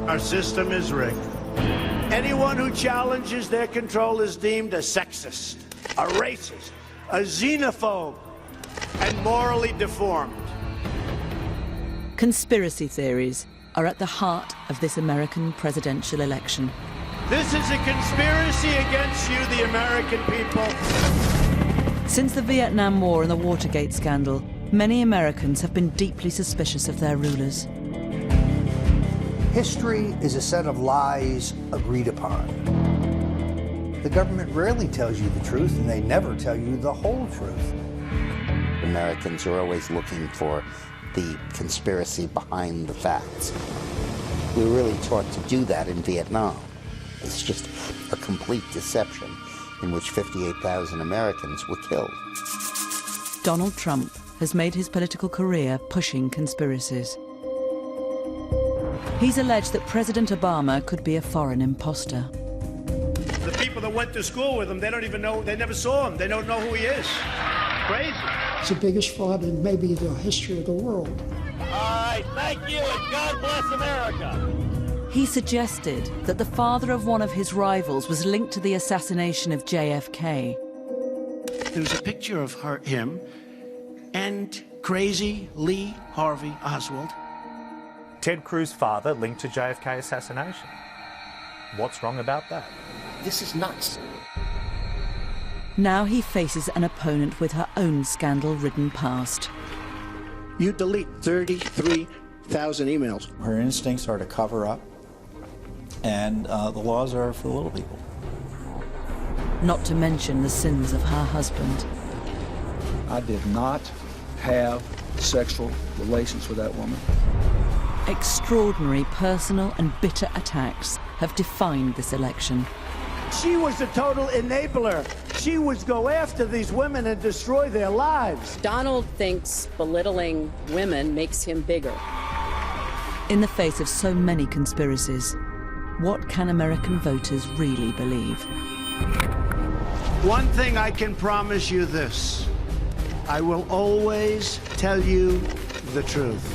Our system is rigged. Anyone who challenges their control is deemed a sexist, a racist, a xenophobe, and morally deformed. Conspiracy theories are at the heart of this American presidential election. This is a conspiracy against you, the American people. Since the Vietnam War and the Watergate scandal, many Americans have been deeply suspicious of their rulers. History is a set of lies agreed upon. The government rarely tells you the truth, and they never tell you the whole truth. Americans are always looking for the conspiracy behind the facts. We were really taught to do that in Vietnam. It's just a complete deception in which 58,000 Americans were killed. Donald Trump has made his political career pushing conspiracies. He's alleged that President Obama could be a foreign imposter. The people that went to school with him, they don't even know, they never saw him. They don't know who he is. Crazy. It's the biggest fraud in maybe the history of the world. All right, thank you, and God bless America. He suggested that the father of one of his rivals was linked to the assassination of JFK. There was a picture of him and crazy Lee Harvey Oswald. Ted Cruz's father linked to JFK assassination. What's wrong about that? This is nuts. Now he faces an opponent with her own scandal-ridden past. You delete 33,000 emails. Her instincts are to cover up, and the laws are for the little people. Not to mention the sins of her husband. I did not have sexual relations with that woman. Extraordinary personal and bitter attacks have defined this election. She was a total enabler. She would go after these women and destroy their lives. Donald thinks belittling women makes him bigger. In the face of so many conspiracies, what can American voters really believe? One thing I can promise you this. I will always tell you the truth.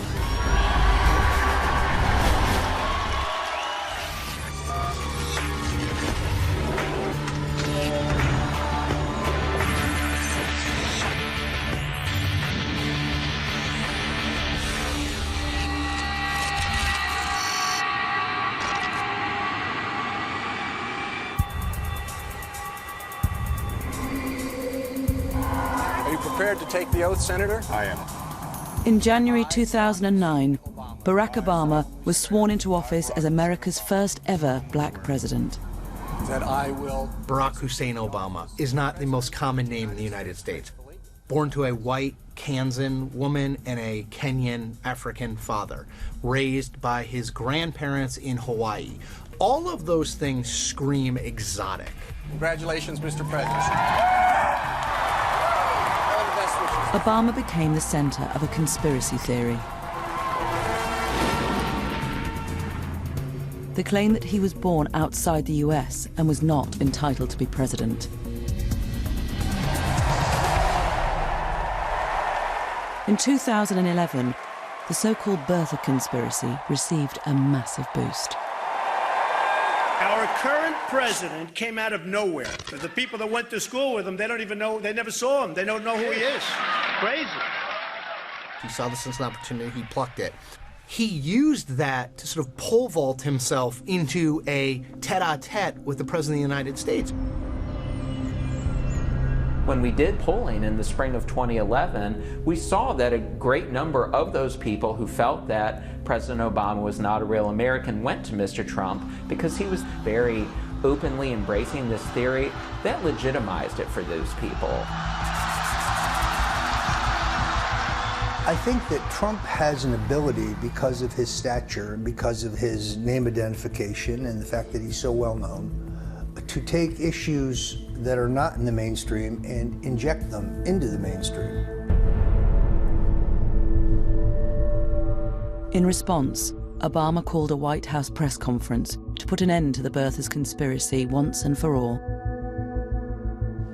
Prepared to take the oath, Senator? I am. In January 2009, Barack Obama was sworn into office as America's first ever black president. That I will... Barack Hussein Obama is not the most common name in the United States. Born to a white Kansan woman and a Kenyan African father, raised by his grandparents in Hawaii. All of those things scream exotic. Congratulations, Mr. President. Obama became the center of a conspiracy theory. The claim that he was born outside the US and was not entitled to be president. In 2011, the so-called birther conspiracy received a massive boost. Our current president came out of nowhere. The people that went to school with him, they don't even know, they never saw him. They don't know who he is. Crazy. He saw this as an opportunity, he plucked it. He used that to sort of pole vault himself into a tete-a-tete with the President of the United States. When we did polling in the spring of 2011, we saw that a great number of those people who felt that President Obama was not a real American went to Mr. Trump because he was very openly embracing this theory that legitimized it for those people. I think that Trump has an ability, because of his stature, because of his name identification and the fact that he's so well known, to take issues that are not in the mainstream and inject them into the mainstream. In response, Obama called a White House press conference to put an end to the birthers conspiracy once and for all.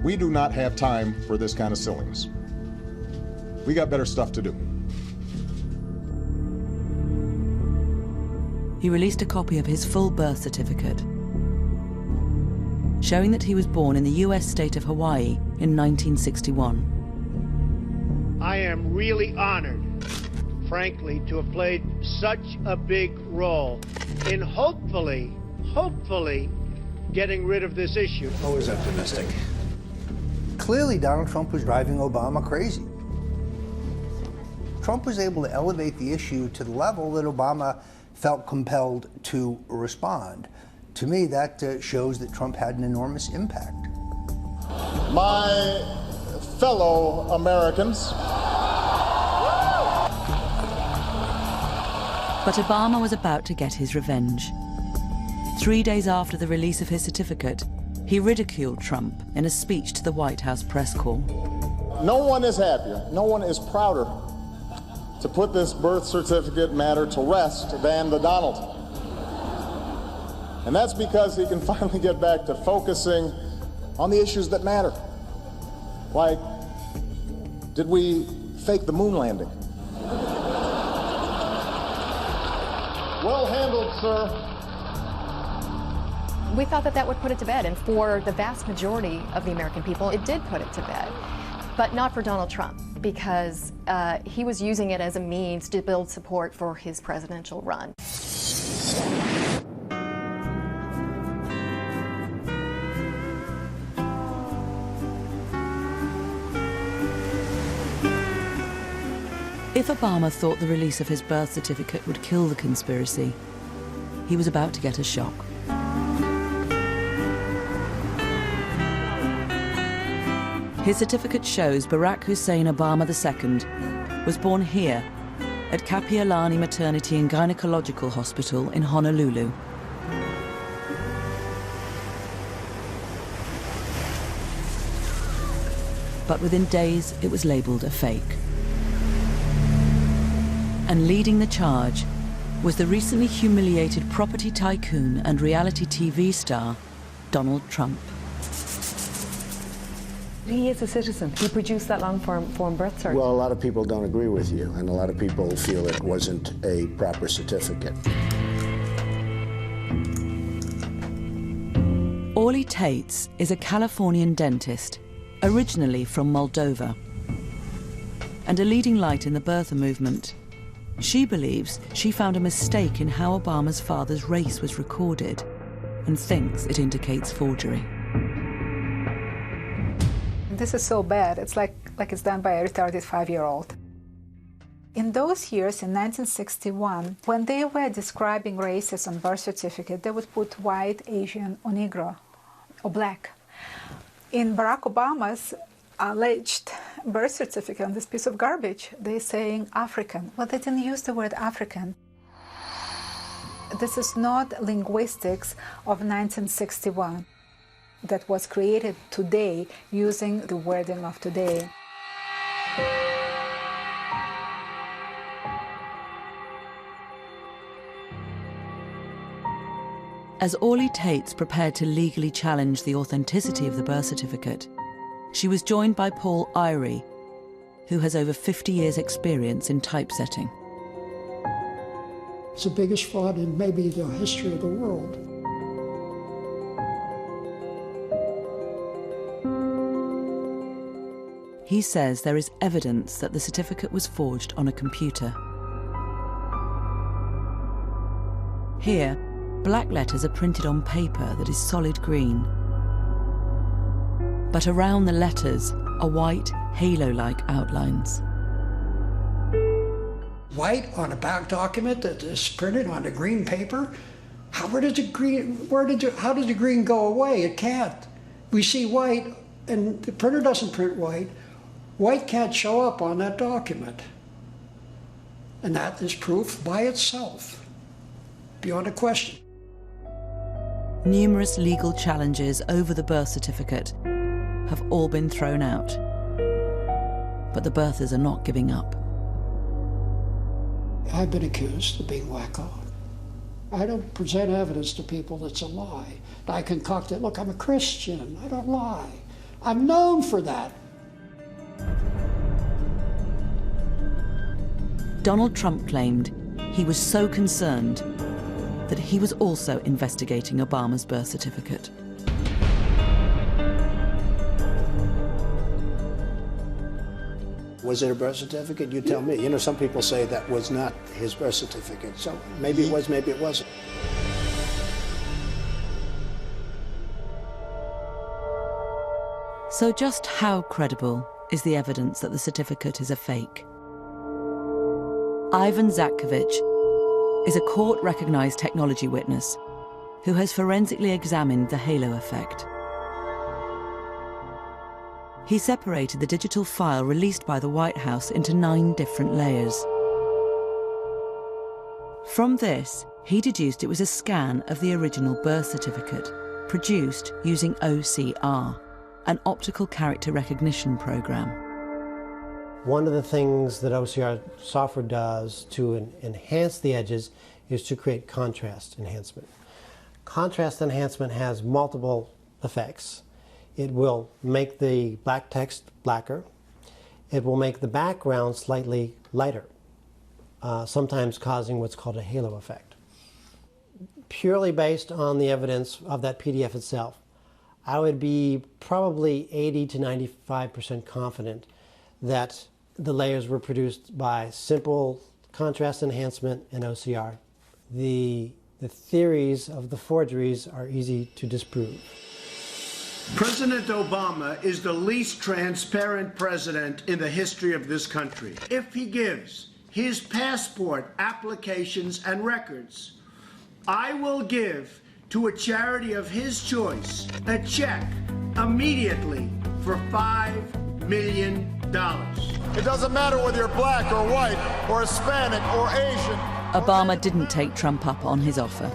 We do not have time for this kind of silliness. We got better stuff to do. he released a copy of his full birth certificate, showing that he was born in the US state of Hawaii in 1961. I am really honored, frankly, to have played such a big role in hopefully getting rid of this issue. Always optimistic. Clearly, Donald Trump was driving Obama crazy. Trump was able to elevate the issue to the level that Obama felt compelled to respond. To me, that shows that Trump had an enormous impact. My fellow Americans. But Obama was about to get his revenge. 3 days after the release of his certificate, he ridiculed Trump in a speech to the White House press corps. No one is happier, no one is prouder to put this birth certificate matter to rest than the Donald. And that's because he can finally get back to focusing on the issues that matter. Like, did we fake the moon landing? Well handled, sir. We thought that that would put it to bed, and for the vast majority of the American people, it did put it to bed. But not for Donald Trump, because he was using it as a means to build support for his presidential run. If Obama thought the release of his birth certificate would kill the conspiracy, he was about to get a shock. His certificate shows Barack Hussein Obama II was born here at Kapiolani Maternity and Gynecological Hospital in Honolulu. But within days, it was labeled a fake. And leading the charge was the recently humiliated property tycoon and reality TV star, Donald Trump. He is a citizen. He produced that long-form birth cert. Well, a lot of people don't agree with you, and a lot of people feel it wasn't a proper certificate. Orly Tates is a Californian dentist, originally from Moldova, and a leading light in the birther movement. She believes she found a mistake in how Obama's father's race was recorded and thinks it indicates forgery. This is so bad. It's like it's done by a retarded 5-year-old. In those years, in 1961, when they were describing races on birth certificate, they would put white, Asian, or Negro, or black. In Barack Obama's alleged birth certificate on this piece of garbage, they're saying African. Well, they didn't use the word African. This is not linguistics of 1961 that was created today using the wording of today. As Orly Tates prepared to legally challenge the authenticity of the birth certificate, she was joined by Paul Irie, who has over 50 years' experience in typesetting. It's the biggest fraud in maybe the history of the world. He says there is evidence that the certificate was forged on a computer. Here, black letters are printed on paper that is solid green. But around the letters are white, halo-like outlines. White on a back document that is printed on a green paper? How does the green go away? It can't. We see white, and the printer doesn't print white. White can't show up on that document. And that is proof by itself, beyond a question. Numerous legal challenges over the birth certificate have all been thrown out. But the birthers are not giving up. I've been accused of being wacko. I don't present evidence to people that's a lie. I concoct it. Look, I'm a Christian. I don't lie. I'm known for that. Donald Trump claimed he was so concerned that he was also investigating Obama's birth certificate. Was it a birth certificate? You tell me. You know, some people say that was not his birth certificate. So maybe it was, maybe it wasn't. So just how credible is the evidence that the certificate is a fake? Ivan Zatkovich is a court-recognized technology witness who has forensically examined the halo effect. He separated the digital file released by the White House into 9 different layers. From this, he deduced it was a scan of the original birth certificate, produced using OCR, an optical character recognition program. One of the things that OCR software does to enhance the edges is to create contrast enhancement. Contrast enhancement has multiple effects. It will make the black text blacker. It will make the background slightly lighter, sometimes causing what's called a halo effect. Purely based on the evidence of that PDF itself, I would be probably 80 to 95% confident that the layers were produced by simple contrast enhancement and OCR. The theories of the forgeries are easy to disprove. President Obama is the least transparent president in the history of this country. If he gives his passport applications and records, I will give to a charity of his choice a check immediately for $5 million. It doesn't matter whether you're black or white or Hispanic or Asian. Obama didn't take Trump up on his offer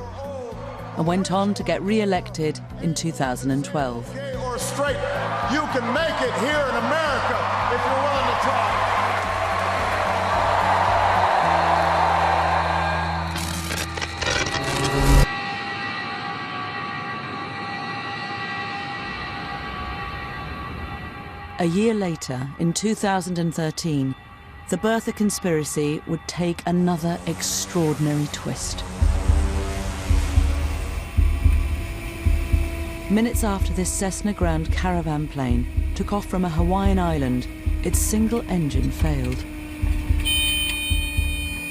and went on to get re-elected in 2012. Gay or straight, you can make it here in America if you're willing to try. A year later, in 2013, the birther conspiracy would take another extraordinary twist. Minutes after this Cessna Ground caravan plane took off from a Hawaiian island, its single engine failed.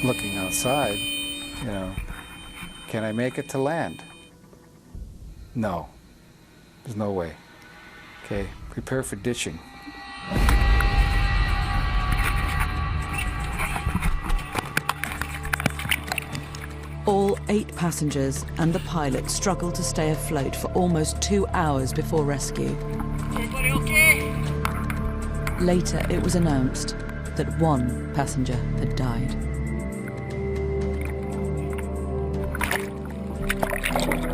Looking outside, you know, can I make it to land? No, there's no way. Okay, prepare for ditching. All 8 passengers and the pilot struggled to stay afloat for almost 2 hours before rescue. Everybody okay? Later, it was announced that 1 passenger had died.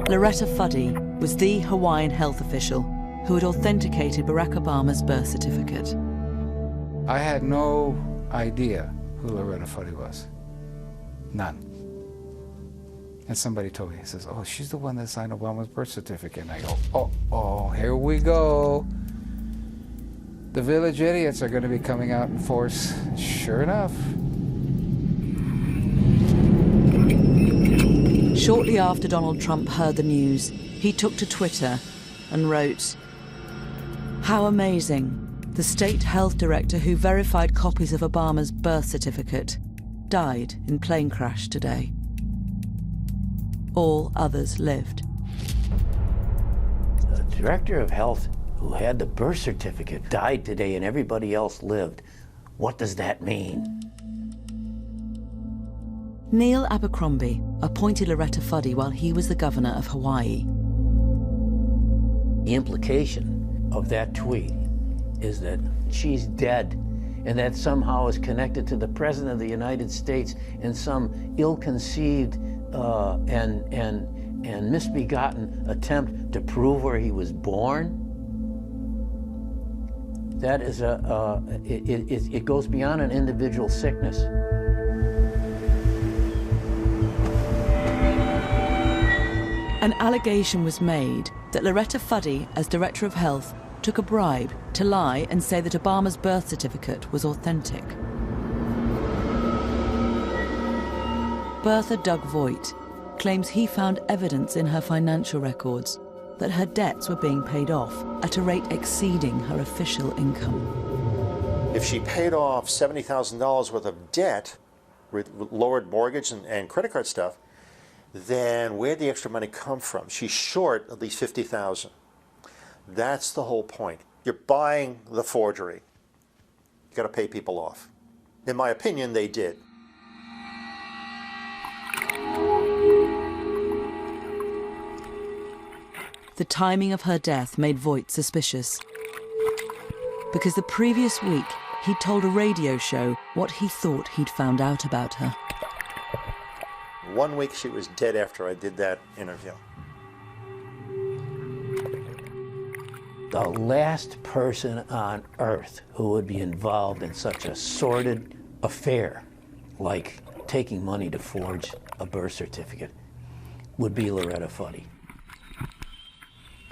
Loretta Fuddy was the Hawaiian health official who had authenticated Barack Obama's birth certificate. I had no idea who Loretta Fuddy was. None. And somebody told me, he says, oh, she's the one that signed Obama's birth certificate. And I go, oh, here we go. The village idiots are going to be coming out in force. Sure enough. Shortly after Donald Trump heard the news, he took to Twitter and wrote, "How amazing. The state health director who verified copies of Obama's birth certificate died in plane crash today. All others lived." The director of health who had the birth certificate died today and everybody else lived. What does that mean? Neil Abercrombie appointed Loretta Fuddy while he was the governor of Hawaii. The implication of that tweet is that she's dead and that somehow is connected to the President of the United States in some ill-conceived and misbegotten attempt to prove where he was born. That is it goes beyond an individual sickness. An allegation was made that Loretta Fuddy, as Director of Health, took a bribe to lie and say that Obama's birth certificate was authentic. Bertha Doug Voigt, claims he found evidence in her financial records that her debts were being paid off at a rate exceeding her official income. If she paid off $70,000 worth of debt with lowered mortgage and credit card stuff, then where'd the extra money come from? She's short at least $50,000. That's the whole point. You're buying the forgery. You got to pay people off. In my opinion, they did. The timing of her death made Voigt suspicious, because the previous week he'd told a radio show what he thought he'd found out about her. 1 week she was dead after I did that interview. The last person on earth who would be involved in such a sordid affair, like taking money to forge a birth certificate, would be Loretta Fuddy.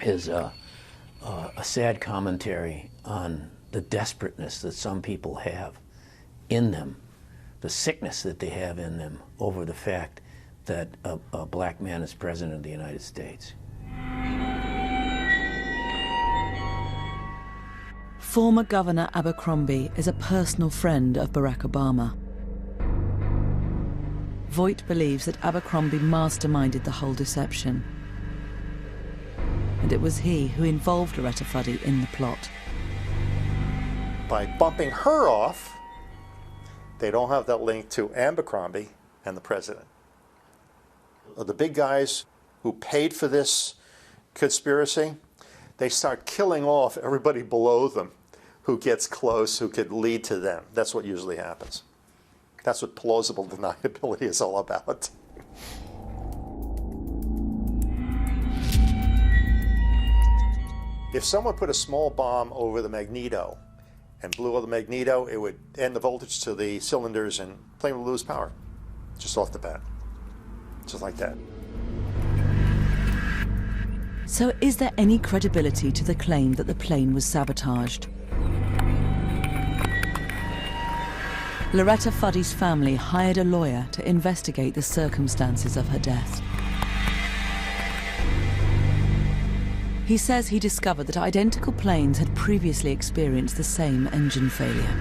Is a sad commentary on the desperateness that some people have in them, the sickness that they have in them over the fact that a black man is president of the United States. Former Governor Abercrombie is a personal friend of Barack Obama. Voigt believes that Abercrombie masterminded the whole deception, and it was he who involved Loretta Fuddy in the plot. By bumping her off, they don't have that link to Abercrombie and the president. The big guys who paid for this conspiracy, they start killing off everybody below them who gets close, who could lead to them. That's what usually happens. That's what plausible deniability is all about. If someone put a small bomb over the magneto and blew up the magneto, it would end the voltage to the cylinders and the plane would lose power, just off the bat, just like that. So is there any credibility to the claim that the plane was sabotaged? Loretta Fuddy's family hired a lawyer to investigate the circumstances of her death. He says he discovered that identical planes had previously experienced the same engine failure.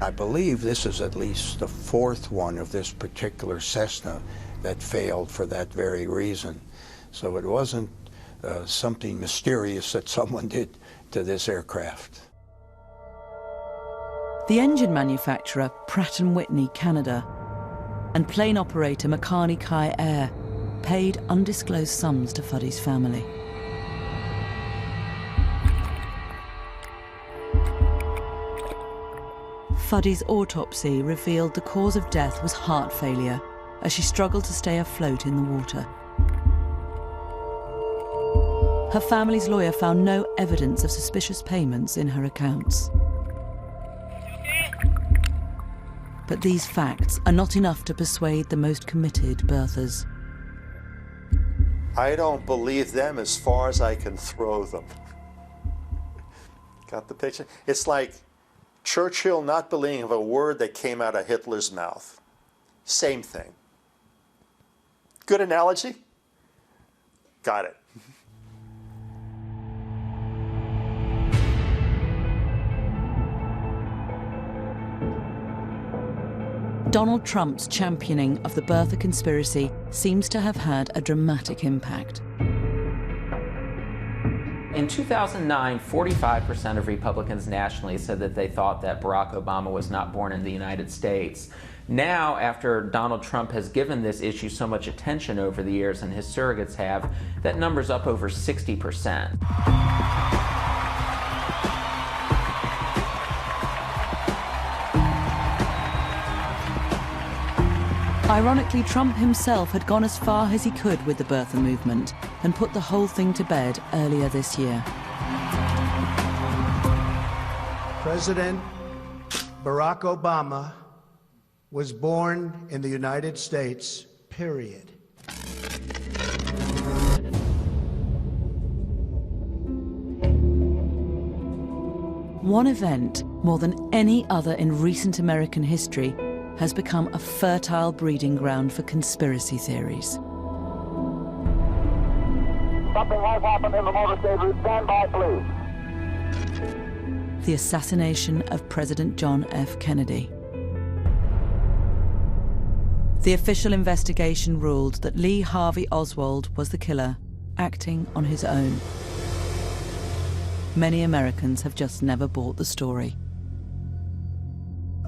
I believe this is at least the fourth one of this particular Cessna that failed for that very reason. So it wasn't something mysterious that someone did to this aircraft. The engine manufacturer, Pratt & Whitney Canada, and plane operator Makani Kai Air paid undisclosed sums to Fuddy's family. Fuddy's autopsy revealed the cause of death was heart failure as she struggled to stay afloat in the water. Her family's lawyer found no evidence of suspicious payments in her accounts. But these facts are not enough to persuade the most committed birthers. I don't believe them as far as I can throw them. Got the picture? It's like Churchill not believing of a word that came out of Hitler's mouth. Same thing. Good analogy? Got it. Donald Trump's championing of the birther conspiracy seems to have had a dramatic impact. In 2009, 45% of Republicans nationally said that they thought that Barack Obama was not born in the United States. Now, after Donald Trump has given this issue so much attention over the years, and his surrogates have, that number's up over 60%. Ironically, Trump himself had gone as far as he could with the birther movement and put the whole thing to bed earlier this year. President Barack Obama was born in the United States, period. One event, more than any other in recent American history, has become a fertile breeding ground for conspiracy theories. Something has happened in the motorcade route. Stand by, please. The assassination of President John F. Kennedy. The official investigation ruled that Lee Harvey Oswald was the killer, acting on his own. Many Americans have just never bought the story.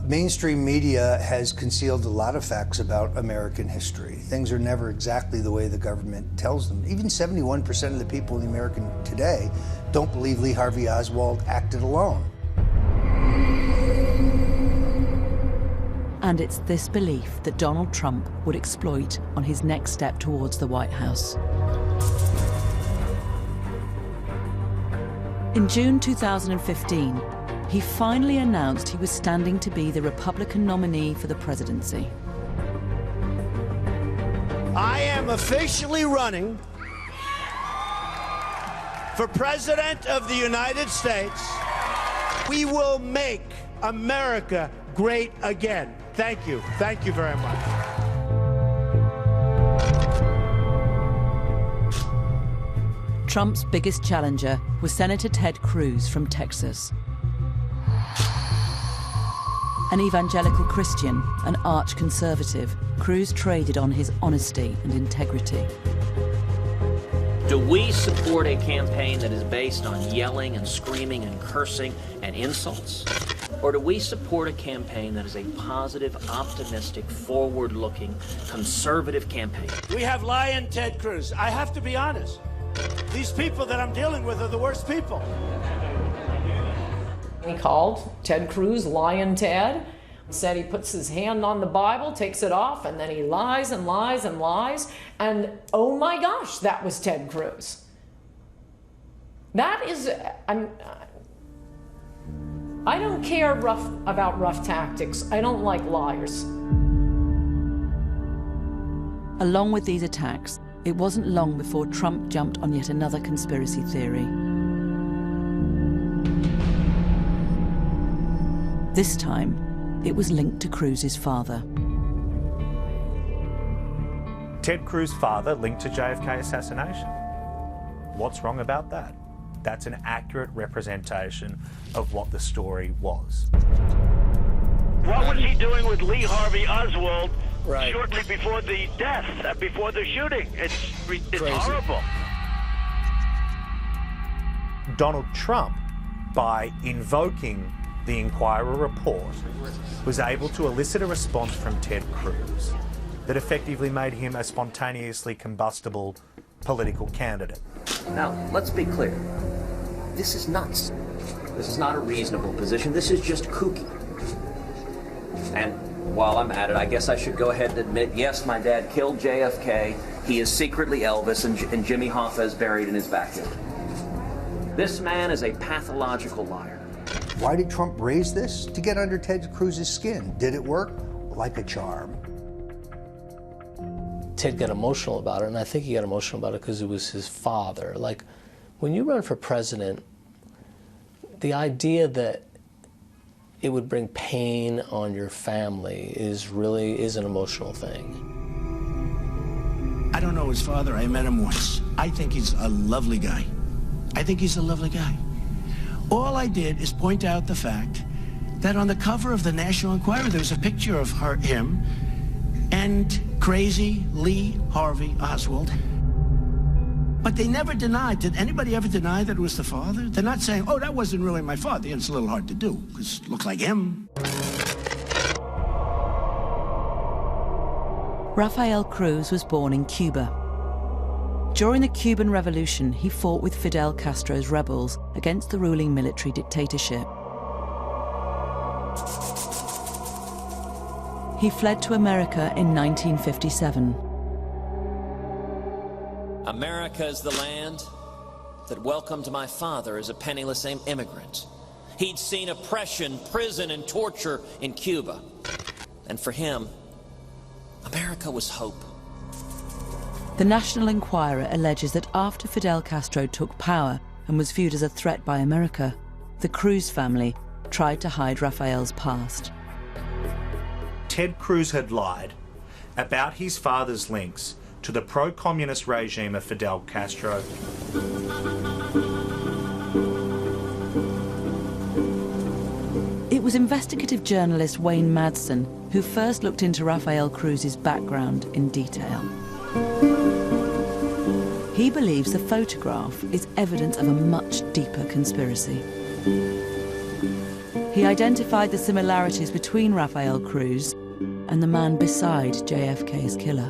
Mainstream media has concealed a lot of facts about American history. Things are never exactly the way the government tells them. Even 71% of the people in America today don't believe Lee Harvey Oswald acted alone. And it's this belief that Donald Trump would exploit on his next step towards the White House. In June 2015, he finally announced he was standing to be the Republican nominee for the presidency. I am officially running for President of the United States. We will make America great again. Thank you. Thank you very much. Trump's biggest challenger was Senator Ted Cruz from Texas. An evangelical Christian, an arch conservative, Cruz traded on his honesty and integrity. Do we support a campaign that is based on yelling and screaming and cursing and insults? Or do we support a campaign that is a positive, optimistic, forward-looking, conservative campaign? We have lying Ted Cruz. I have to be honest. These people that I'm dealing with are the worst people. He called Ted Cruz Lion Ted, said he puts his hand on the Bible, takes it off, and then he lies and lies and lies. And oh my gosh, that was Ted Cruz. That is, I don't care about rough tactics. I don't like liars. Along with these attacks, it wasn't long before Trump jumped on yet another conspiracy theory. This time, it was linked to Cruz's father. Ted Cruz's father linked to JFK assassination. What's wrong about that? That's an accurate representation of what the story was. What was he doing with Lee Harvey Oswald shortly before the death, before the shooting? It's horrible. Donald Trump, by invoking the Inquirer report, was able to elicit a response from Ted Cruz that effectively made him a spontaneously combustible political candidate. Now, let's be clear. This is nuts. This is not a reasonable position. This is just kooky. And while I'm at it, I guess I should go ahead and admit, yes, my dad killed JFK. He is secretly Elvis, and Jimmy Hoffa is buried in his backyard. This man is a pathological liar. Why did Trump raise this? To get under Ted Cruz's skin. Did it work? Like a charm. Ted got emotional about it, and I think he got emotional about it because it was his father. Like, when you run for president, the idea that it would bring pain on your family is an emotional thing. I don't know his father. I met him once. I think he's a lovely guy. All I did is point out the fact that on the cover of the National Enquirer, there was a picture of him and crazy Lee Harvey Oswald. But they never denied. Did anybody ever deny that it was the father? They're not saying, oh, that wasn't really my father. It's a little hard to do, because it looked like him. Rafael Cruz was born in Cuba. During the Cuban Revolution, he fought with Fidel Castro's rebels against the ruling military dictatorship. He fled to America in 1957. America is the land that welcomed my father as a penniless immigrant. He'd seen oppression, prison, and torture in Cuba. And for him, America was hope. The National Enquirer alleges that after Fidel Castro took power and was viewed as a threat by America, the Cruz family tried to hide Rafael's past. Ted Cruz had lied about his father's links to the pro-communist regime of Fidel Castro. It was investigative journalist Wayne Madsen who first looked into Rafael Cruz's background in detail. He believes the photograph is evidence of a much deeper conspiracy. He identified the similarities between Rafael Cruz and the man beside JFK's killer.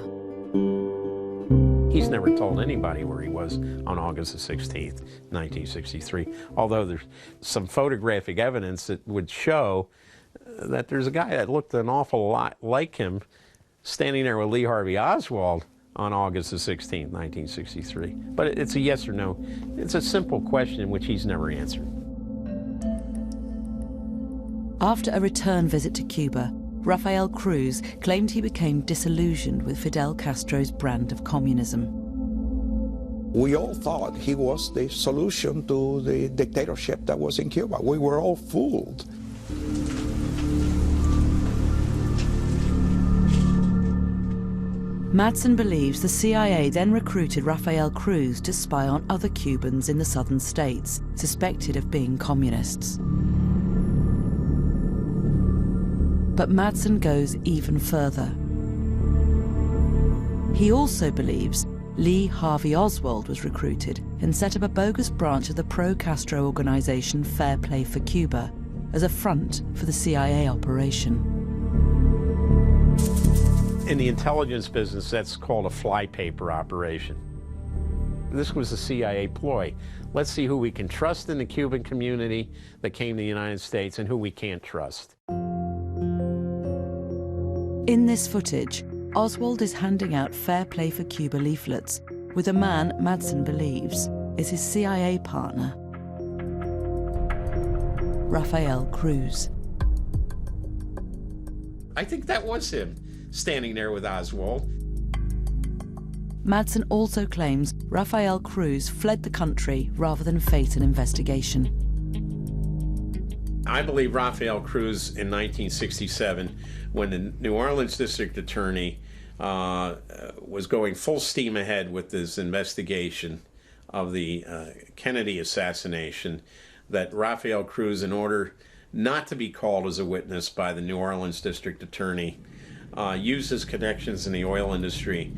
He's never told anybody where he was on August the 16th, 1963, although there's some photographic evidence that would show that there's a guy that looked an awful lot like him standing there with Lee Harvey Oswald on August the 16th, 1963. But it's a yes or no. It's a simple question which he's never answered. After a return visit to Cuba, Rafael Cruz claimed he became disillusioned with Fidel Castro's brand of communism. We all thought he was the solution to the dictatorship that was in Cuba. We were all fooled. Madsen believes the CIA then recruited Rafael Cruz to spy on other Cubans in the southern states, suspected of being communists. But Madsen goes even further. He also believes Lee Harvey Oswald was recruited and set up a bogus branch of the pro-Castro organization Fair Play for Cuba as a front for the CIA operation. In the intelligence business, that's called a flypaper operation. This was a CIA ploy. Let's see who we can trust in the Cuban community that came to the United States and who we can't trust. In this footage, Oswald is handing out Fair Play for Cuba leaflets with a man Madsen believes is his CIA partner, Rafael Cruz. I think that was him, standing there with Oswald. Madsen also claims Rafael Cruz fled the country rather than face an investigation. I believe Rafael Cruz in 1967, when the New Orleans district attorney was going full steam ahead with this investigation of the Kennedy assassination, that Rafael Cruz, in order not to be called as a witness by the New Orleans district attorney, used his connections in the oil industry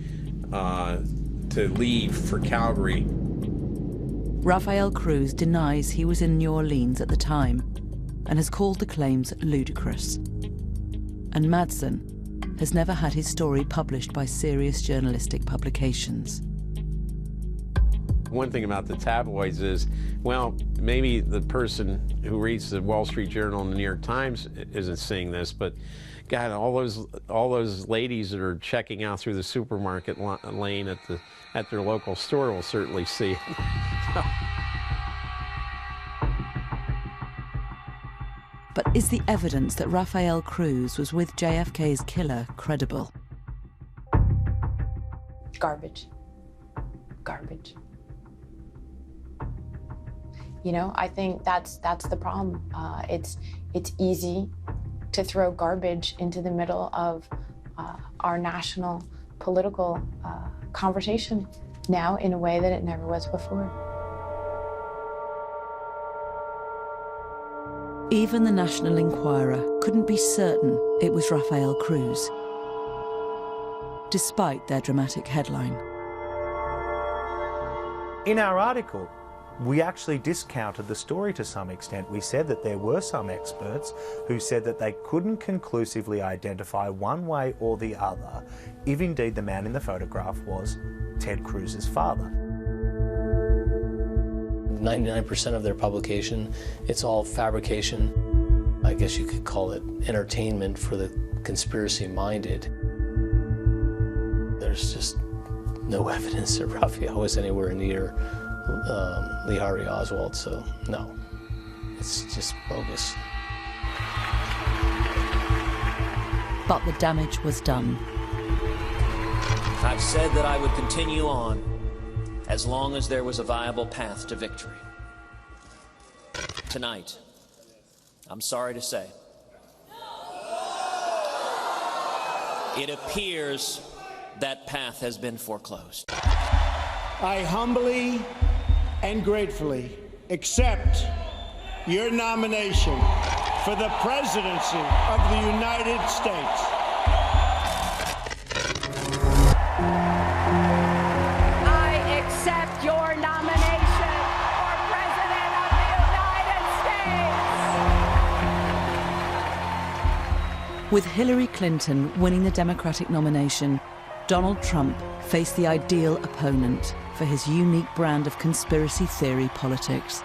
to leave for Calgary. Rafael Cruz denies he was in New Orleans at the time and has called the claims ludicrous. And Madsen has never had his story published by serious journalistic publications. One thing about the tabloids is, well, maybe the person who reads the Wall Street Journal and the New York Times isn't seeing this, but God, all those ladies that are checking out through the supermarket lane at their local store will certainly see it. But is the evidence that Rafael Cruz was with JFK's killer credible? Garbage. Garbage. You know, I think that's the problem. It's easy to throw garbage into the middle of our national political conversation now in a way that it never was before. Even the National Enquirer couldn't be certain it was Rafael Cruz, despite their dramatic headline. In our article, we actually discounted the story to some extent. We said that there were some experts who said that they couldn't conclusively identify one way or the other if indeed the man in the photograph was Ted Cruz's father. 99% of their publication, it's all fabrication. I guess you could call it entertainment for the conspiracy-minded. There's just no evidence that Rafael was anywhere near Lee Harvey Oswald, so no, it's just bogus. But the damage was done. I've said that I would continue on as long as there was a viable path to victory. Tonight, I'm sorry to say, It appears that path has been foreclosed. I humbly and gratefully accept your nomination for the presidency of the United States. I accept your nomination for President of the United States. With Hillary Clinton winning the Democratic nomination, Donald Trump faced the ideal opponent for his unique brand of conspiracy theory politics.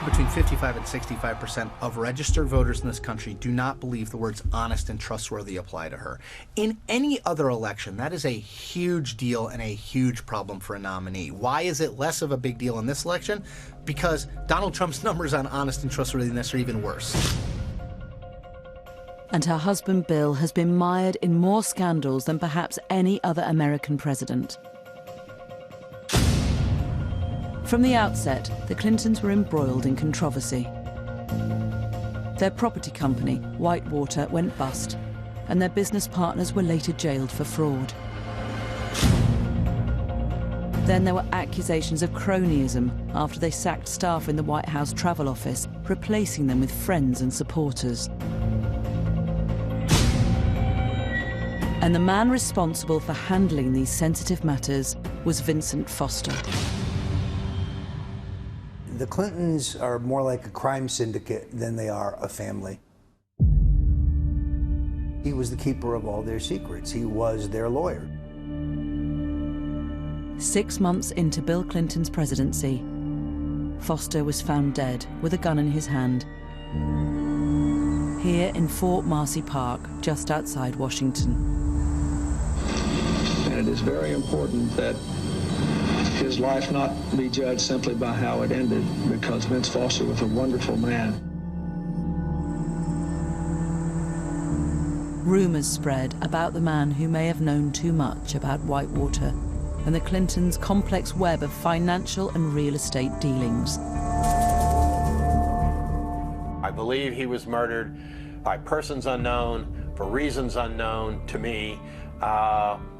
Between 55 and 65% of registered voters in this country do not believe the words honest and trustworthy apply to her. In any other election, that is a huge deal and a huge problem for a nominee. Why is it less of a big deal in this election? Because Donald Trump's numbers on honest and trustworthiness are even worse. And her husband Bill has been mired in more scandals than perhaps any other American president. From the outset, the Clintons were embroiled in controversy. Their property company, Whitewater, went bust, and their business partners were later jailed for fraud. Then there were accusations of cronyism after they sacked staff in the White House Travel Office, replacing them with friends and supporters. And the man responsible for handling these sensitive matters was Vincent Foster. The Clintons are more like a crime syndicate than they are a family. He was the keeper of all their secrets. He was their lawyer. 6 months into Bill Clinton's presidency, Foster was found dead with a gun in his hand, here in Fort Marcy Park, just outside Washington. And it is very important that his life not be judged simply by how it ended, because Vince Foster was a wonderful man. Rumors spread about the man who may have known too much about Whitewater and the Clintons' complex web of financial and real estate dealings. I believe he was murdered by persons unknown, for reasons unknown to me,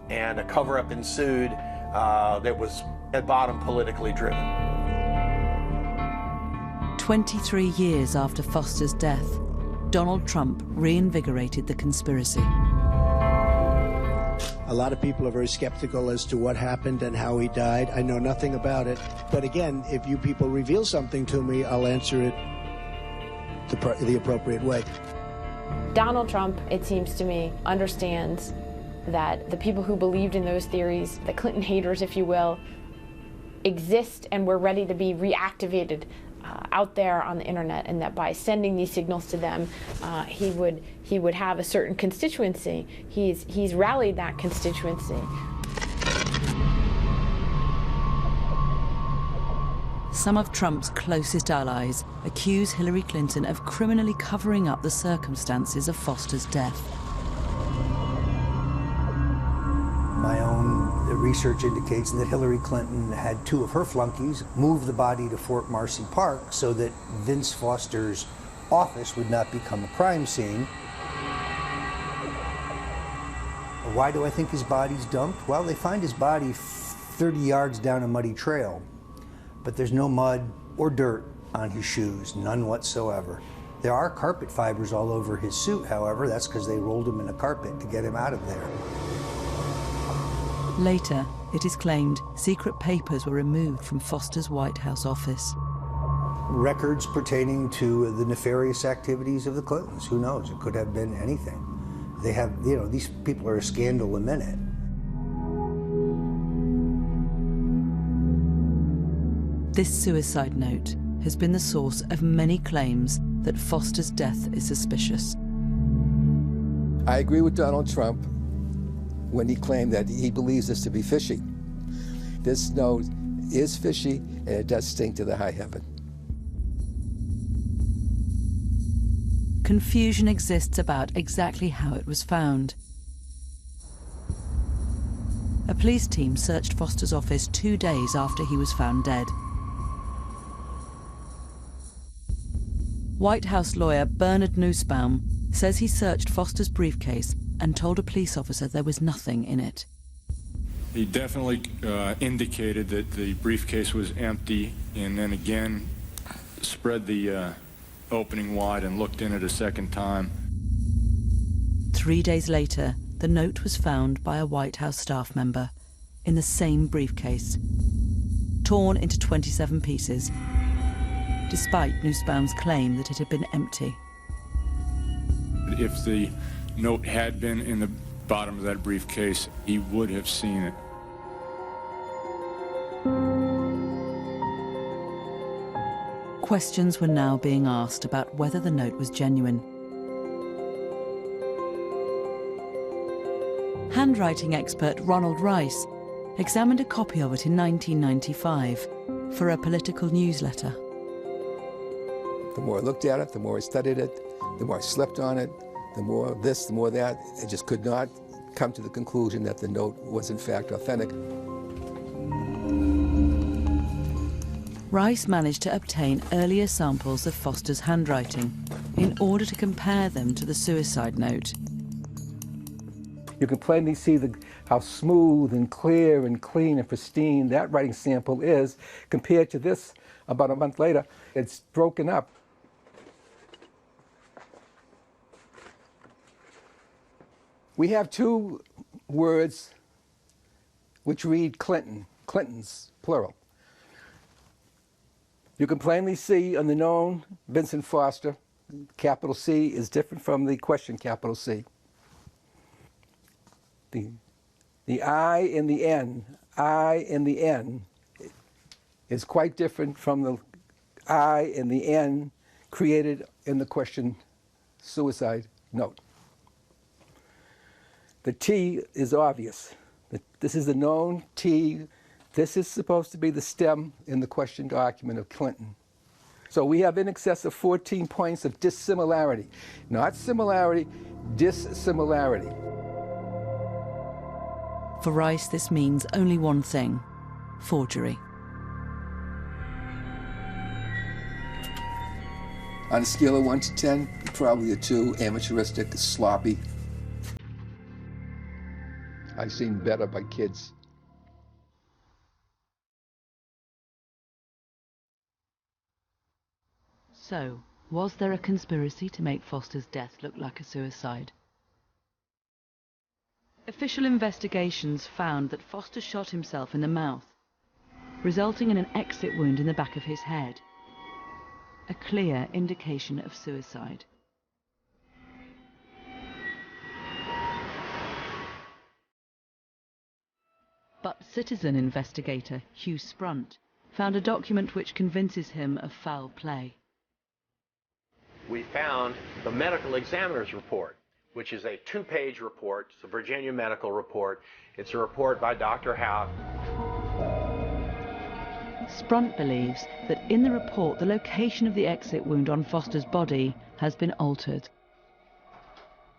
and a cover-up ensued that was at bottom politically driven. 23 years after Foster's death, Donald Trump reinvigorated the conspiracy. A lot of people are very skeptical as to what happened and how he died. I know nothing about it. But again, if you people reveal something to me, I'll answer it the appropriate way. Donald Trump, it seems to me, understands that the people who believed in those theories, the Clinton haters, if you will, exist and were ready to be reactivated out there on the internet, and that by sending these signals to them, he would have a certain constituency. He's rallied that constituency. Some of Trump's closest allies accuse Hillary Clinton of criminally covering up the circumstances of Foster's death. My own research indicates that Hillary Clinton had 2 of her flunkies move the body to Fort Marcy Park so that Vince Foster's office would not become a crime scene. Why do I think his body's dumped? Well, they find his body 30 yards down a muddy trail, but there's no mud or dirt on his shoes, none whatsoever. There are carpet fibers all over his suit, however. That's because they rolled him in a carpet to get him out of there. Later, it is claimed secret papers were removed from Foster's White House office. Records pertaining to the nefarious activities of the Clintons. Who knows? It could have been anything. They have, you know, these people are a scandal a minute. This suicide note has been the source of many claims that Foster's death is suspicious. I agree with Donald Trump when he claimed that he believes this to be fishy. This note is fishy, and it does stink to the high heaven. Confusion exists about exactly how it was found. A police team searched Foster's office 2 days after he was found dead. White House lawyer Bernard Nussbaum says he searched Foster's briefcase and told a police officer there was nothing in it. He definitely indicated that the briefcase was empty, and then again spread the opening wide and looked in it a second time. 3 days later, the note was found by a White House staff member in the same briefcase, torn into 27 pieces, despite Nussbaum's claim that it had been empty. If the note had been in the bottom of that briefcase, he would have seen it. Questions were now being asked about whether the note was genuine. Handwriting expert Ronald Rice examined a copy of it in 1995 for a political newsletter. The more I looked at it, the more I studied it, the more I slept on it, the more this, the more that. I just could not come to the conclusion that the note was in fact authentic. Rice managed to obtain earlier samples of Foster's handwriting in order to compare them to the suicide note. You can plainly see how smooth and clear and clean and pristine that writing sample is compared to this about a month later. It's broken up. We have two words which read Clinton, Clintons, plural. You can plainly see on the known Vincent Foster, capital C is different from the question capital C. The I in the N is quite different from the I in the N created in the question suicide note. The T is obvious. This is the known T. This is supposed to be the stem in the question document of Clinton. So we have in excess of 14 points of dissimilarity. Not similarity, dissimilarity. For Rice, this means only one thing: forgery. On a scale of 1 to 10, probably a 2, amateuristic, sloppy. I've seen better by kids. So, was there a conspiracy to make Foster's death look like a suicide? Official investigations found that Foster shot himself in the mouth, resulting in an exit wound in the back of his head, a clear indication of suicide. But citizen investigator Hugh Sprunt found a document which convinces him of foul play. We found the medical examiner's report, which is a 2-page report. It's a Virginia medical report. It's a report by Dr. Howe. Sprunt believes that in the report the location of the exit wound on Foster's body has been altered.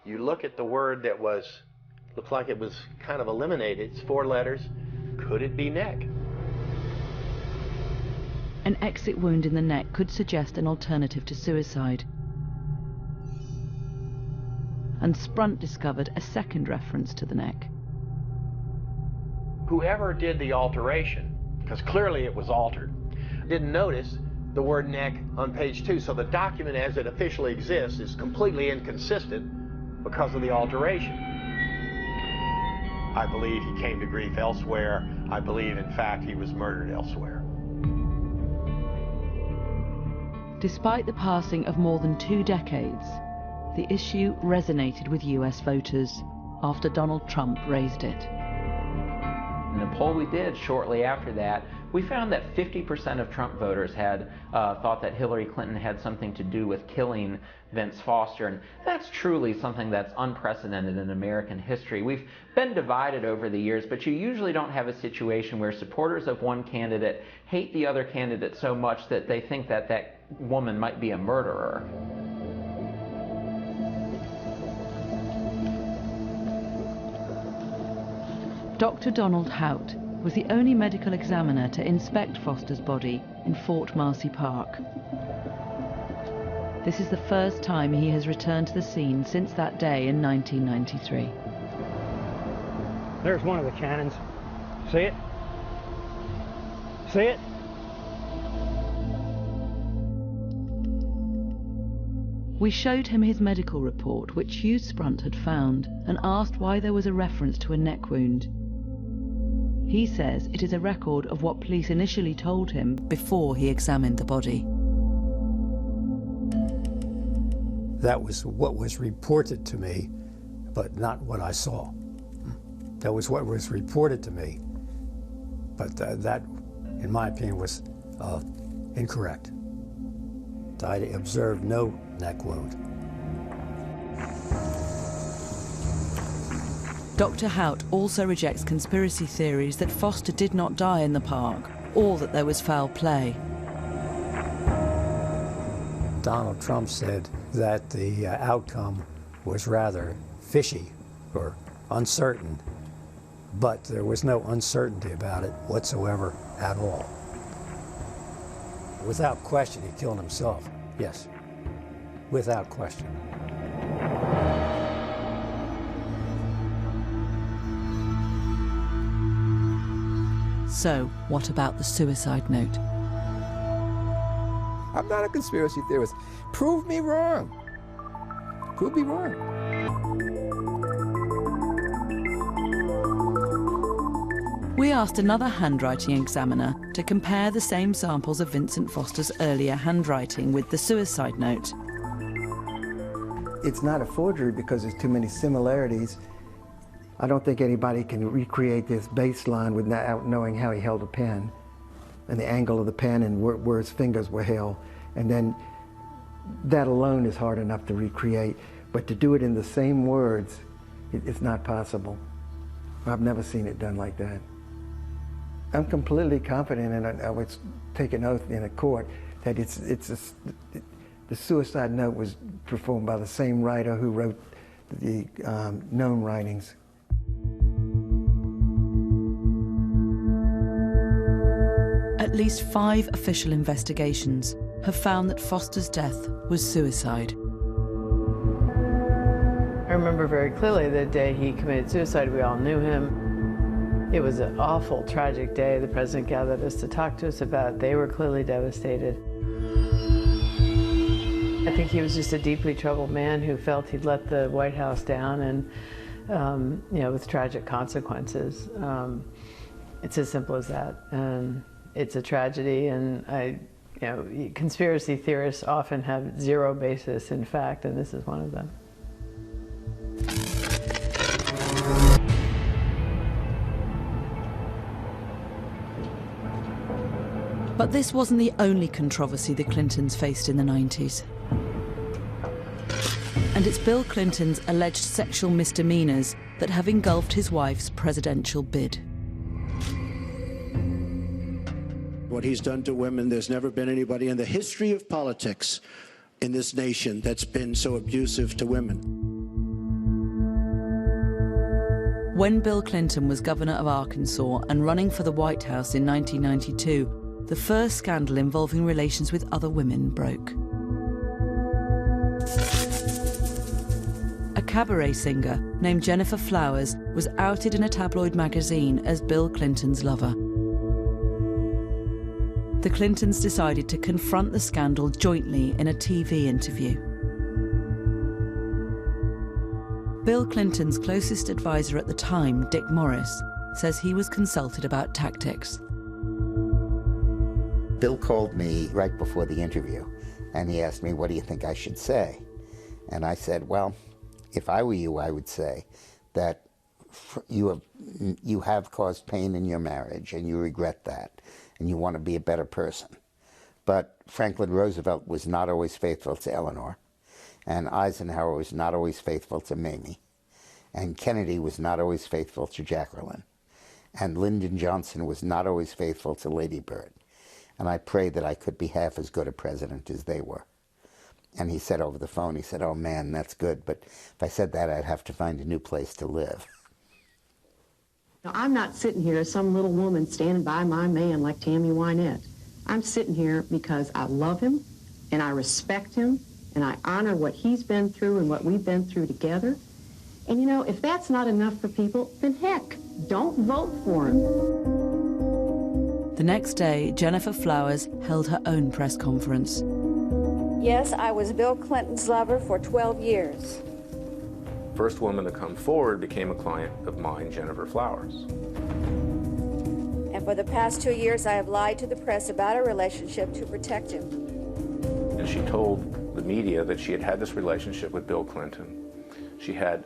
You look at the word that looked like it was kind of eliminated. It's 4 letters. Could it be neck? An exit wound in the neck could suggest an alternative to suicide. And Sprunt discovered a second reference to the neck. Whoever did the alteration, because clearly it was altered, didn't notice the word neck on page 2, so the document as it officially exists is completely inconsistent because of the alteration. I believe he came to grief elsewhere. I believe, in fact, he was murdered elsewhere. Despite the passing of more than 2 decades, the issue resonated with US voters after Donald Trump raised it. In a poll we did shortly after that, we found that 50% of Trump voters had thought that Hillary Clinton had something to do with killing Vince Foster, and that's truly something that's unprecedented in American history. We've been divided over the years, but you usually don't have a situation where supporters of one candidate hate the other candidate so much that they think that that woman might be a murderer. Dr. Donald Hout was the only medical examiner to inspect Foster's body in Fort Marcy Park. This is the first time he has returned to the scene since that day in 1993. There's one of the cannons. See it? See it? We showed him his medical report, which Hugh Sprunt had found, and asked why there was a reference to a neck wound. He says it is a record of what police initially told him before he examined the body. That was what was reported to me, but not what I saw. That was what was reported to me, but that, in my opinion, was incorrect. I observed no neck wound. Dr. Hout also rejects conspiracy theories that Foster did not die in the park, or that there was foul play. Donald Trump said that the outcome was rather fishy or uncertain, but there was no uncertainty about it whatsoever at all. Without question, he killed himself. Yes, without question. So, what about the suicide note? I'm not a conspiracy theorist. Prove me wrong. Prove me wrong. We asked another handwriting examiner to compare the same samples of Vincent Foster's earlier handwriting with the suicide note. It's not a forgery because there's too many similarities. I don't think anybody can recreate this baseline without knowing how he held a pen and the angle of the pen and where his fingers were held. And then that alone is hard enough to recreate. But to do it in the same words, it's not possible. I've never seen it done like that. I'm completely confident, and I would take an oath in a court, that the suicide note was performed by the same writer who wrote the known writings. At least 5 official investigations have found that Foster's death was suicide. I remember very clearly the day he committed suicide. We all knew him. It was an awful, tragic day. The president gathered us to talk to us about it. They were clearly devastated. I think he was just a deeply troubled man who felt he'd let the White House down, and you know, with tragic consequences. It's as simple as that. And it's a tragedy, and you know, conspiracy theorists often have zero basis in fact, and this is one of them. But this wasn't the only controversy the Clintons faced in the 90s. And it's Bill Clinton's alleged sexual misdemeanors that have engulfed his wife's presidential bid. What he's done to women, there's never been anybody in the history of politics in this nation that's been so abusive to women. When Bill Clinton was governor of Arkansas and running for the White House in 1992, the first scandal involving relations with other women broke. A cabaret singer named Jennifer Flowers was outed in a tabloid magazine as Bill Clinton's lover. The Clintons decided to confront the scandal jointly in a TV interview. Bill Clinton's closest advisor at the time, Dick Morris, says he was consulted about tactics. Bill called me right before the interview, and he asked me, what do you think I should say? And I said, well, if I were you, I would say that you have caused pain in your marriage, and you regret that, and you want to be a better person. But Franklin Roosevelt was not always faithful to Eleanor, and Eisenhower was not always faithful to Mamie, and Kennedy was not always faithful to Jacqueline, and Lyndon Johnson was not always faithful to Lady Bird. And I prayed that I could be half as good a president as they were. And he said over the phone, he said, oh man, that's good, but if I said that, I'd have to find a new place to live. Now, I'm not sitting here as some little woman standing by my man like Tammy Wynette. I'm sitting here because I love him, and I respect him, and I honor what he's been through and what we've been through together. And you know, if that's not enough for people, then heck, don't vote for him. The next day, Jennifer Flowers held her own press conference. Yes, I was Bill Clinton's lover for 12 years. First woman to come forward became a client of mine, Jennifer Flowers. And for the past 2 years, I have lied to the press about our relationship to protect him. And she told the media that she had had this relationship with Bill Clinton. She had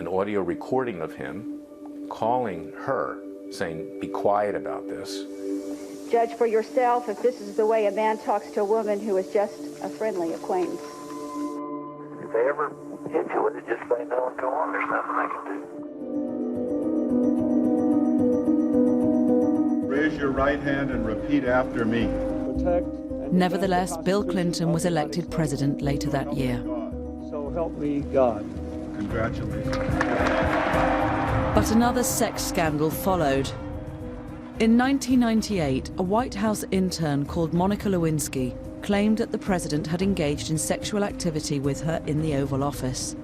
an audio recording of him calling her, saying, "Be quiet about this." Judge for yourself if this is the way a man talks to a woman who is just a friendly acquaintance. If they ever hit you with it, just say no and go on. There's nothing I can do. Raise your right hand and repeat after me. Nevertheless, Bill Clinton was elected president later that year. So help me God. Congratulations. But another sex scandal followed. In 1998, a White House intern called Monica Lewinsky claimed that the president had engaged in sexual activity with her in the Oval Office.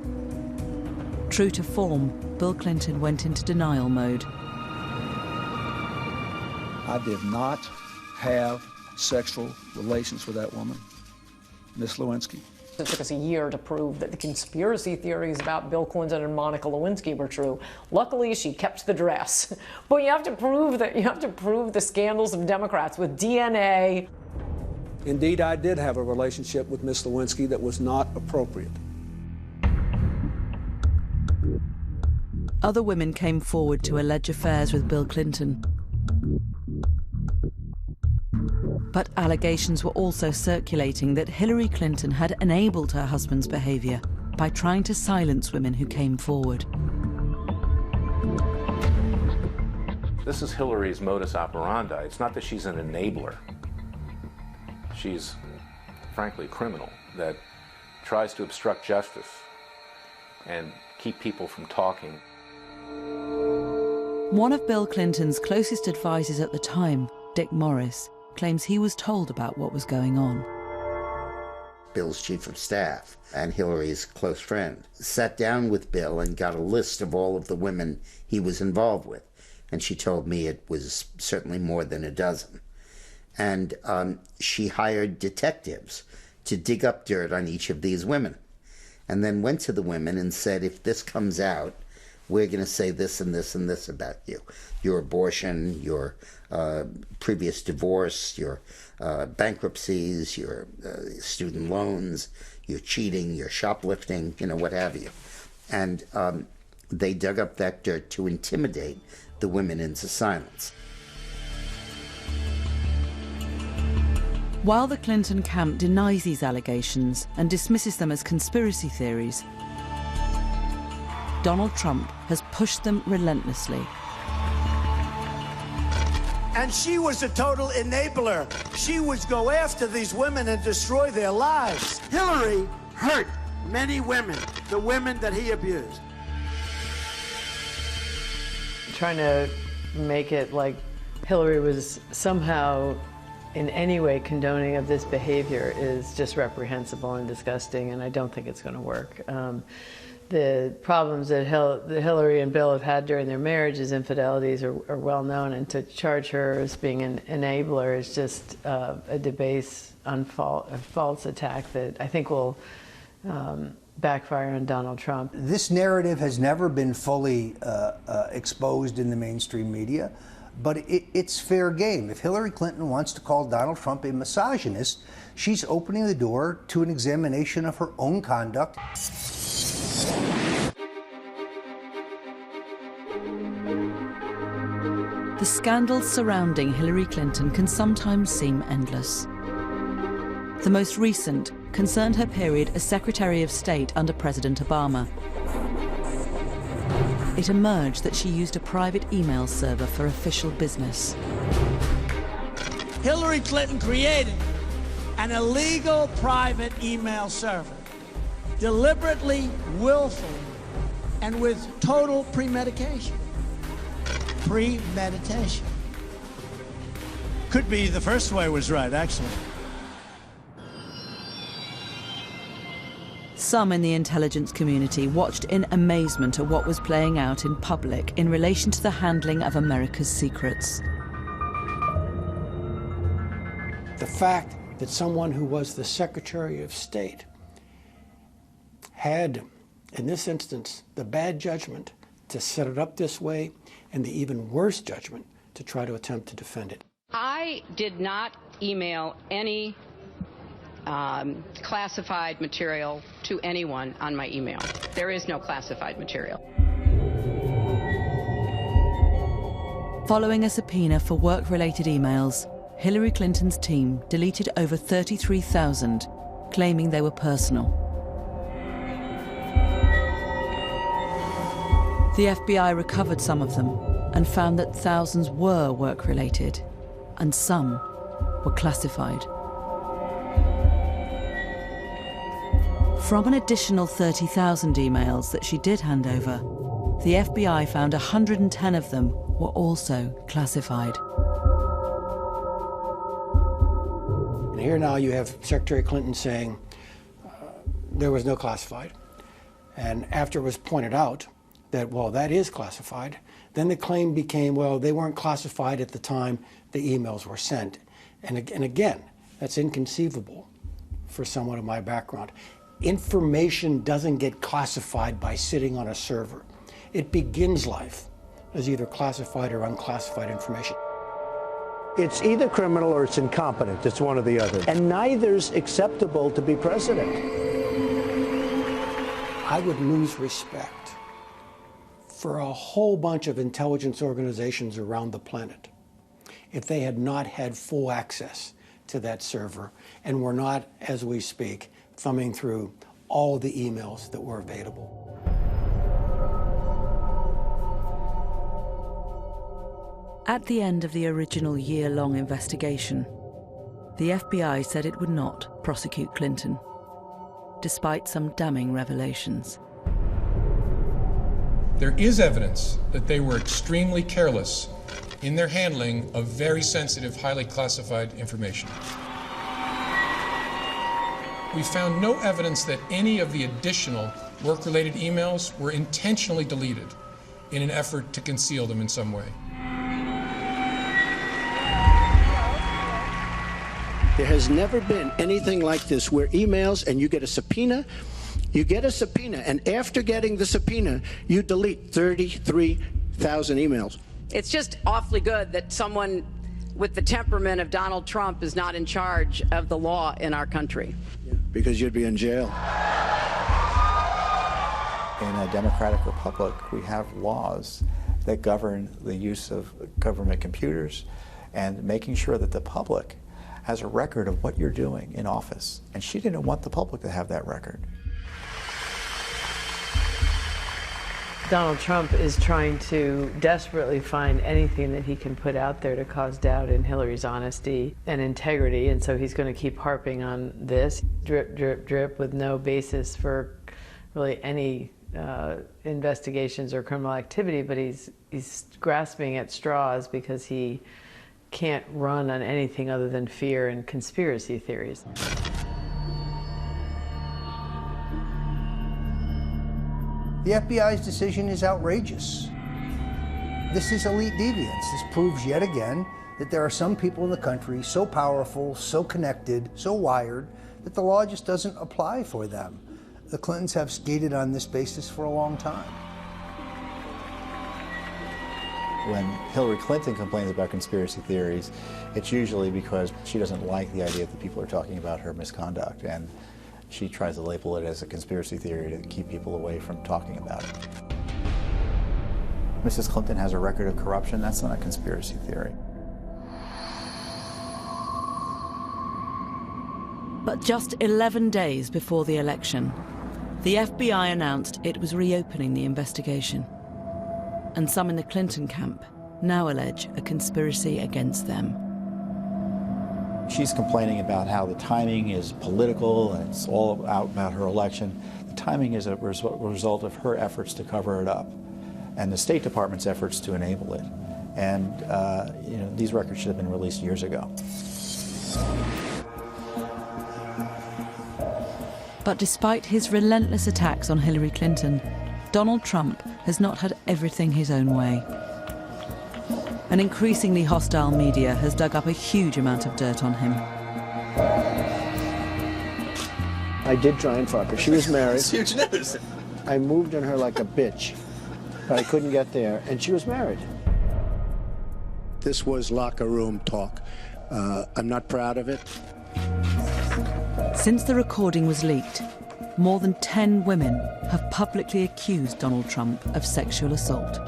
True to form, Bill Clinton went into denial mode. I did not have sexual relations with that woman, Miss Lewinsky. It took us a year to prove that the conspiracy theories about Bill Clinton and Monica Lewinsky were true. Luckily, she kept the dress. But you have to prove the scandals of Democrats with DNA. Indeed, I did have a relationship with Miss Lewinsky that was not appropriate. Other women came forward to allege affairs with Bill Clinton. But allegations were also circulating that Hillary Clinton had enabled her husband's behavior by trying to silence women who came forward. This is Hillary's modus operandi. It's not that she's an enabler. She's, frankly, a criminal that tries to obstruct justice and keep people from talking. One of Bill Clinton's closest advisors at the time, Dick Morris, claims he was told about what was going on. Bill's chief of staff and Hillary's close friend sat down with Bill and got a list of all of the women he was involved with. And she told me it was certainly more than a dozen. And she hired detectives to dig up dirt on each of these women. And then went to the women and said, if this comes out, we're going to say this and this and this about you. Your abortion, your previous divorce, your bankruptcies, your student loans, your cheating, your shoplifting, what have you. And they dug up that dirt to intimidate the women into silence. While the Clinton camp denies these allegations and dismisses them as conspiracy theories, Donald Trump has pushed them relentlessly. And she was a total enabler. She would go after these women and destroy their lives. Hillary hurt many women, the women that he abused. Trying to make it like Hillary was somehow in any way condoning of this behavior is just reprehensible and disgusting, and I don't think it's going to work. The problems that Hillary and Bill have had during their marriage's infidelities are well known, and to charge her as being an enabler is just a debased, a false attack that I think will backfire on Donald Trump. This narrative has never been fully exposed in the mainstream media, but it's fair game. If Hillary Clinton wants to call Donald Trump a misogynist, she's opening the door to an examination of her own conduct. The scandals surrounding Hillary Clinton can sometimes seem endless. The most recent concerned her period as Secretary of State under President Obama. It emerged that she used a private email server for official business. Hillary Clinton created an illegal private email server, deliberately, willfully, and with total premeditation. Premeditation. Could be the first way was right, actually. Some in the intelligence community watched in amazement at what was playing out in public in relation to the handling of America's secrets. The fact that someone who was the Secretary of State had, in this instance, the bad judgment to set it up this way and the even worse judgment to try to attempt to defend it. I did not email any classified material to anyone on my email. There is no classified material. Following a subpoena for work-related emails, Hillary Clinton's team deleted over 33,000, claiming they were personal. The FBI recovered some of them and found that thousands were work-related, and some were classified. From an additional 30,000 emails that she did hand over, the FBI found 110 of them were also classified. And here now you have Secretary Clinton saying there was no classified. And after it was pointed out that, well, that is classified, then the claim became, well, they weren't classified at the time the emails were sent. And again, that's inconceivable for someone of my background. Information doesn't get classified by sitting on a server. It begins life as either classified or unclassified information. It's either criminal or it's incompetent. It's one or the other. And neither's acceptable to be president. I would lose respect for a whole bunch of intelligence organizations around the planet if they had not had full access to that server and were not, as we speak, thumbing through all the emails that were available. At the end of the original year-long investigation, the FBI said it would not prosecute Clinton, despite some damning revelations. There is evidence that they were extremely careless in their handling of very sensitive, highly classified information. We found no evidence that any of the additional work-related emails were intentionally deleted in an effort to conceal them in some way. There has never been anything like this where emails and you get a subpoena, and after getting the subpoena, you delete 33,000 emails. It's just awfully good that someone with the temperament of Donald Trump is not in charge of the law in our country. Because you'd be in jail. In a democratic republic, we have laws that govern the use of government computers and making sure that the public has a record of what you're doing in office. And she didn't want the public to have that record. Donald Trump is trying to desperately find anything that he can put out there to cause doubt in Hillary's honesty and integrity, and so he's going to keep harping on this, drip, drip, drip, with no basis for really any investigations or criminal activity, but he's grasping at straws because he can't run on anything other than fear and conspiracy theories. The FBI's decision is outrageous. This is elite deviance. This proves yet again that there are some people in the country so powerful, so connected, so wired, that the law just doesn't apply for them. The Clintons have skated on this basis for a long time. When Hillary Clinton complains about conspiracy theories, it's usually because she doesn't like the idea that people are talking about her misconduct, and she tries to label it as a conspiracy theory to keep people away from talking about it. Mrs. Clinton has a record of corruption. That's not a conspiracy theory. But just 11 days before the election, the FBI announced it was reopening the investigation. And some in the Clinton camp now allege a conspiracy against them. She's complaining about how the timing is political and it's all out about her election. The timing is a result of her efforts to cover it up and the State Department's efforts to enable it. And these records should have been released years ago. But despite his relentless attacks on Hillary Clinton, Donald Trump has not had everything his own way. An increasingly hostile media has dug up a huge amount of dirt on him. I did try and fuck her. She was married. It's huge news. I moved on her like a bitch, but I couldn't get there, and she was married. This was locker room talk. I'm not proud of it. Since the recording was leaked, more than 10 women have publicly accused Donald Trump of sexual assault.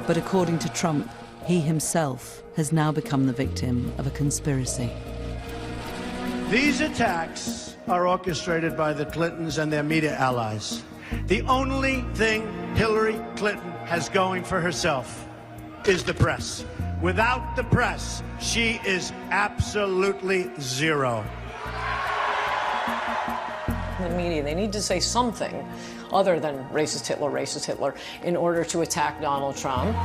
But according to Trump, he himself has now become the victim of a conspiracy. These attacks are orchestrated by the Clintons and their media allies. The only thing Hillary Clinton has going for herself is the press. Without the press, she is absolutely zero. The media, they need to say something other than racist Hitler, in order to attack Donald Trump.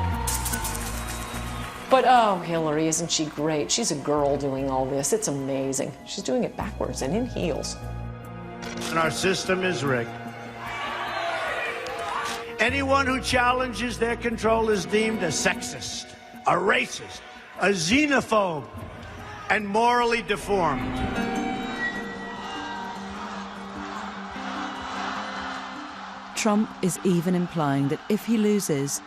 But oh, Hillary, isn't she great? She's a girl doing all this. It's amazing. She's doing it backwards and in heels. And our system is rigged. Anyone who challenges their control is deemed a sexist, a racist, a xenophobe, and morally deformed. Trump is even implying that if he loses,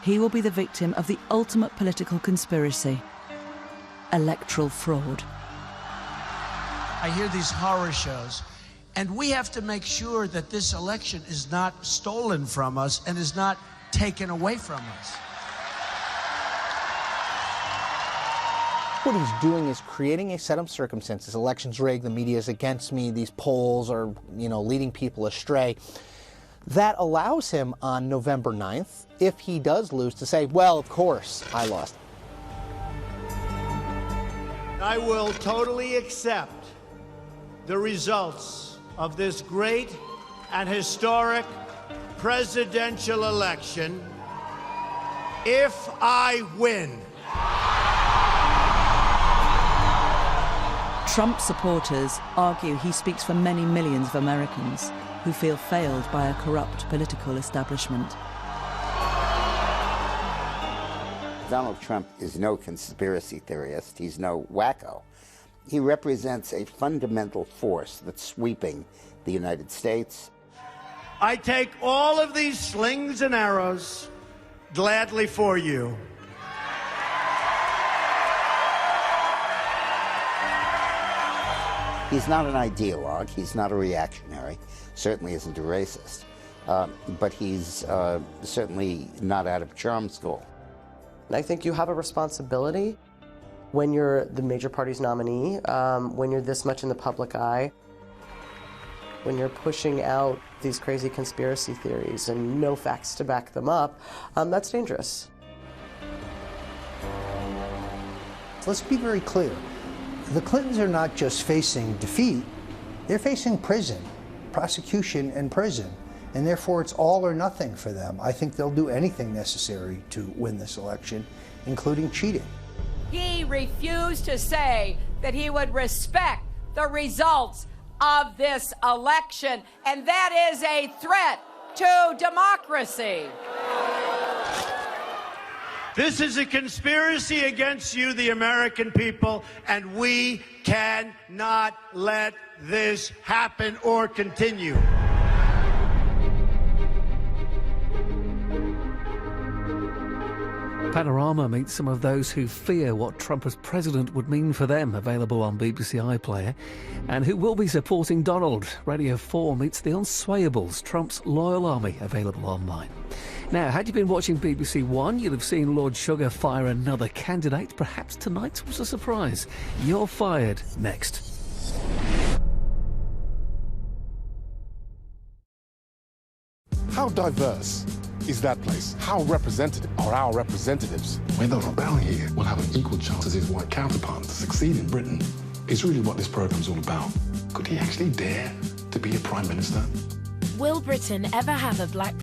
he will be the victim of the ultimate political conspiracy, electoral fraud. I hear these horror shows, and we have to make sure that this election is not stolen from us and is not taken away from us. What he's doing is creating a set of circumstances. Elections rigged, the media is against me, these polls are, leading people astray. That allows him on November 9th, if he does lose, to say, well, of course, I lost. I will totally accept the results of this great and historic presidential election if I win. Trump supporters argue he speaks for many millions of Americans who feel failed by a corrupt political establishment. Donald Trump is no conspiracy theorist. He's no wacko. He represents a fundamental force that's sweeping the United States. I take all of these slings and arrows gladly for you. He's not an ideologue. He's not a reactionary. Certainly isn't a racist. But he's certainly not out of charm school. I think you have a responsibility when you're the major party's nominee, when you're this much in the public eye, when you're pushing out these crazy conspiracy theories and no facts to back them up, that's dangerous. Let's be very clear. The Clintons are not just facing defeat, they're facing prison, prosecution and prison. And therefore it's all or nothing for them. I think they'll do anything necessary to win this election, including cheating. He refused to say that he would respect the results of this election, and that is a threat to democracy. This is a conspiracy against you, the American people, and we cannot let this happen or continue. Panorama meets some of those who fear what Trump as president would mean for them, available on BBC iPlayer, and who will be supporting Donald. Radio 4 meets the Unswayables, Trump's loyal army, available online. Now, had you been watching BBC One, you'd have seen Lord Sugar fire another candidate. Perhaps tonight was a surprise. You're fired next. How diverse is that place? How representative are our representatives? Whether or not here will have an equal chance as his white counterpart to succeed in Britain is really what this programme's all about. Could he actually dare to be a Prime Minister? Will Britain ever have a black